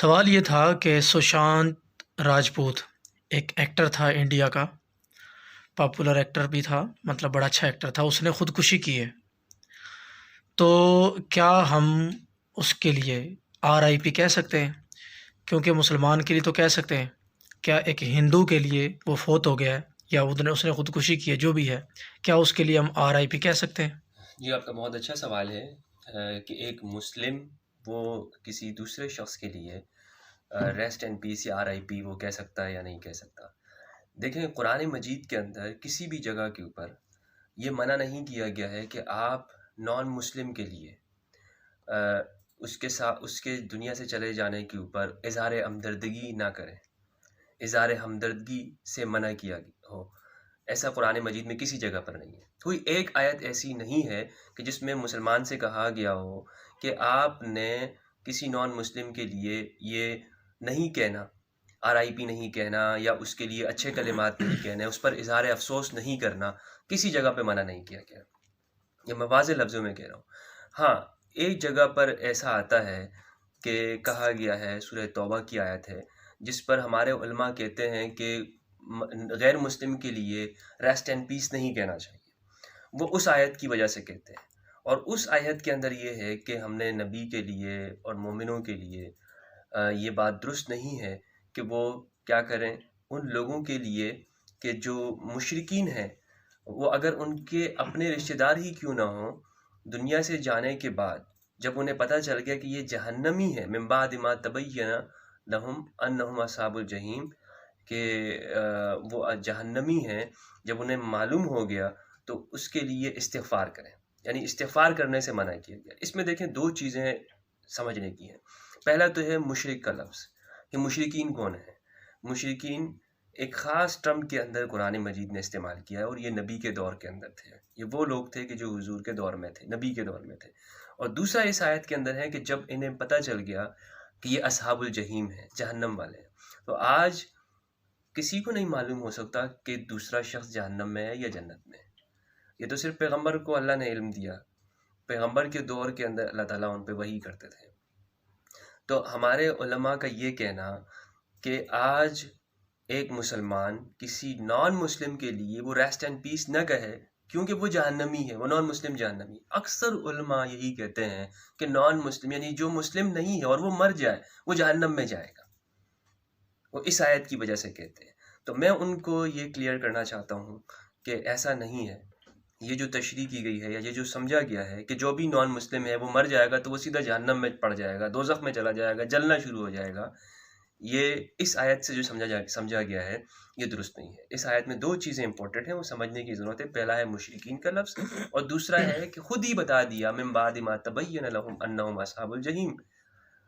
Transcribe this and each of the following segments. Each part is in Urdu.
سوال یہ تھا کہ سشانت راجپوت ایک ایکٹر تھا انڈیا کا، پاپولر ایکٹر بھی تھا، مطلب بڑا اچھا ایکٹر تھا، اس نے خودکشی کی ہے۔ تو کیا ہم اس کے لیے RIP کہہ سکتے ہیں؟ کیونکہ مسلمان کے لیے تو کہہ سکتے ہیں، کیا ایک ہندو کے لیے وہ فوت ہو گیا ہے یا اس نے خودکشی کی ہے، جو بھی ہے، کیا اس کے لیے ہم RIP کہہ سکتے ہیں؟ جی، آپ کا بہت اچھا سوال ہے کہ ایک مسلم وہ کسی دوسرے شخص کے لیے ریسٹ اینڈ پیس یا RIP وہ کہہ سکتا ہے یا نہیں کہہ سکتا۔ دیکھیں، قرآن مجید کے اندر کسی بھی جگہ کے اوپر یہ منع نہیں کیا گیا ہے کہ آپ نان مسلم کے لیے اس کے ساتھ اس کے دنیا سے چلے جانے کے اوپر اظہار ہمدردگی نہ کریں، اظہار ہمدردگی سے منع کیا ہو۔ ایسا قرآن مجید میں کسی جگہ پر نہیں ہے۔ کوئی ایک آیت ایسی نہیں ہے کہ جس میں مسلمان سے کہا گیا ہو کہ آپ نے کسی نان مسلم کے لیے یہ نہیں کہنا، RIP نہیں کہنا، یا اس کے لیے اچھے کلمات نہیں کہنے، اس پر اظہار افسوس نہیں کرنا، کسی جگہ پہ منع نہیں کیا گیا۔ یہ میں واضح لفظوں میں کہہ رہا ہوں۔ ہاں، ایک جگہ پر ایسا آتا ہے کہ کہا گیا ہے، سورہ توبہ کی آیت ہے، جس پر ہمارے علماء کہتے ہیں کہ غیر مسلم کے لیے ریسٹ اینڈ پیس نہیں کہنا چاہیے۔ وہ اس آیت کی وجہ سے کہتے ہیں، اور اس آیت کے اندر یہ ہے کہ ہم نے نبی کے لیے اور مومنوں کے لیے یہ بات درست نہیں ہے کہ وہ کیا کریں ان لوگوں کے لیے کہ جو مشرکین ہیں، وہ اگر ان کے اپنے رشتہ دار ہی کیوں نہ ہوں، دنیا سے جانے کے بعد جب انہیں پتہ چل گیا کہ یہ جہنمی ہے، من بعد ما تبین لہم انہم اصحاب الجحیم، کہ وہ جہنمی ہیں، جب انہیں معلوم ہو گیا تو اس کے لیے استغفار کریں، یعنی استغفار کرنے سے منع کیا گیا۔ اس میں دیکھیں دو چیزیں سمجھنے کی ہیں۔ پہلا تو ہے مشرک کا لفظ، کہ مشرکین کون ہیں؟ مشرکین ایک خاص ٹرم کے اندر قرآن مجید نے استعمال کیا ہے، اور یہ نبی کے دور کے اندر تھے۔ یہ وہ لوگ تھے کہ جو حضور کے دور میں تھے، نبی کے دور میں تھے۔ اور دوسرا اس آیت کے اندر ہے کہ جب انہیں پتہ چل گیا کہ یہ اصحاب الجحیم ہیں، جہنم والے ہیں، تو آج کسی کو نہیں معلوم ہو سکتا کہ دوسرا شخص جہنم میں ہے یا جنت میں ہے۔ یہ تو صرف پیغمبر کو اللہ نے علم دیا، پیغمبر کے دور کے اندر اللہ تعالیٰ ان پہ وحی کرتے تھے۔ تو ہمارے علماء کا یہ کہنا کہ آج ایک مسلمان کسی نان مسلم کے لیے وہ ریسٹ اینڈ پیس نہ کہے، کیونکہ وہ جہنمی ہے، وہ نان مسلم جہنمی۔ اکثر علماء یہی کہتے ہیں کہ نان مسلم یعنی جو مسلم نہیں ہے اور وہ مر جائے، وہ جہنم میں جائے گا، وہ اس آیت کی وجہ سے کہتے ہیں۔ تو میں ان کو یہ کلیئر کرنا چاہتا ہوں کہ ایسا نہیں ہے۔ یہ جو تشریح کی گئی ہے یا یہ جو سمجھا گیا ہے کہ جو بھی نان مسلم ہے وہ مر جائے گا تو وہ سیدھا جہنم میں پڑ جائے گا، دوزخ میں چلا جائے گا، جلنا شروع ہو جائے گا، یہ اس آیت سے جو سمجھا گیا ہے یہ درست نہیں ہے۔ اس آیت میں دو چیزیں امپورٹنٹ ہیں، وہ سمجھنے کی ضرورت ہے۔ پہلا ہے مشرکین کا لفظ، اور دوسرا ہے کہ خود ہی بتا دیا من بعد ما تبین لہم انہم اصحاب الجحیم۔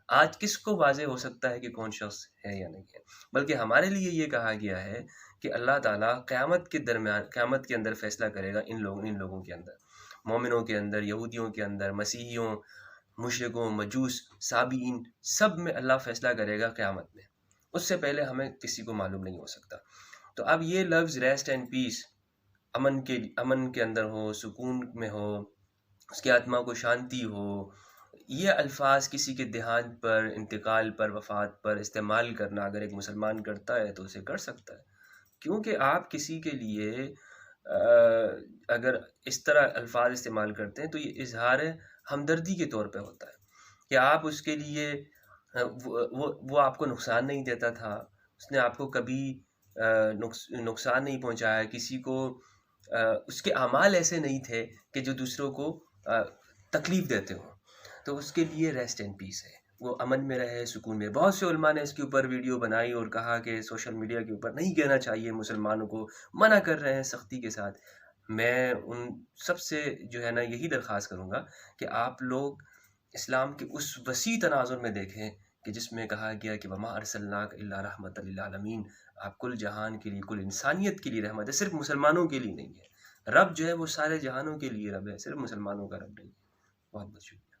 آج کس کو واضح ہو سکتا ہے کہ کون شخص ہے یا نہیں ہے؟ بلکہ ہمارے لیے یہ کہا گیا ہے کہ اللہ تعالیٰ قیامت کے اندر فیصلہ کرے گا ان لوگوں کے اندر، مومنوں کے اندر، یہودیوں کے اندر، مسیحیوں، مشرکوں، مجوس، سابئین، سب میں اللہ فیصلہ کرے گا قیامت میں۔ اس سے پہلے ہمیں کسی کو معلوم نہیں ہو سکتا۔ تو اب یہ لفظ ریسٹ اینڈ پیس، امن کے اندر ہو، سکون میں ہو، اس کے آتما کو شانتی ہو، یہ الفاظ کسی کے دیہانت پر، انتقال پر، وفات پر استعمال کرنا اگر ایک مسلمان کرتا ہے تو اسے کر سکتا ہے، کیونکہ آپ کسی کے لیے اگر اس طرح الفاظ استعمال کرتے ہیں تو یہ اظہار ہمدردی کے طور پہ ہوتا ہے کہ آپ اس کے لیے وہ آپ کو نقصان نہیں دیتا تھا، اس نے آپ کو کبھی نقصان نہیں پہنچایا، کسی کو اس کے اعمال ایسے نہیں تھے کہ جو دوسروں کو تکلیف دیتے ہوں، تو اس کے لیے ریسٹ اینڈ پیس ہے، وہ امن میں رہے، سکون میں۔ بہت سے علماء نے اس کے اوپر ویڈیو بنائی اور کہا کہ سوشل میڈیا کے اوپر نہیں کہنا چاہیے، مسلمانوں کو منع کر رہے ہیں سختی کے ساتھ۔ میں ان سب سے جو ہے نا یہی درخواست کروں گا کہ آپ لوگ اسلام کے اس وسیع تناظر میں دیکھیں کہ جس میں کہا گیا کہ وما ارسلناک الا رحمۃ للعالمین، آپ کل جہان کے لیے، کل انسانیت کے لیے رحمت ہے، صرف مسلمانوں کے لیے نہیں ہے۔ رب جو ہے وہ سارے جہانوں کے لیے رب ہے، صرف مسلمانوں کا رب نہیں ہے۔ بہت بہت شکریہ۔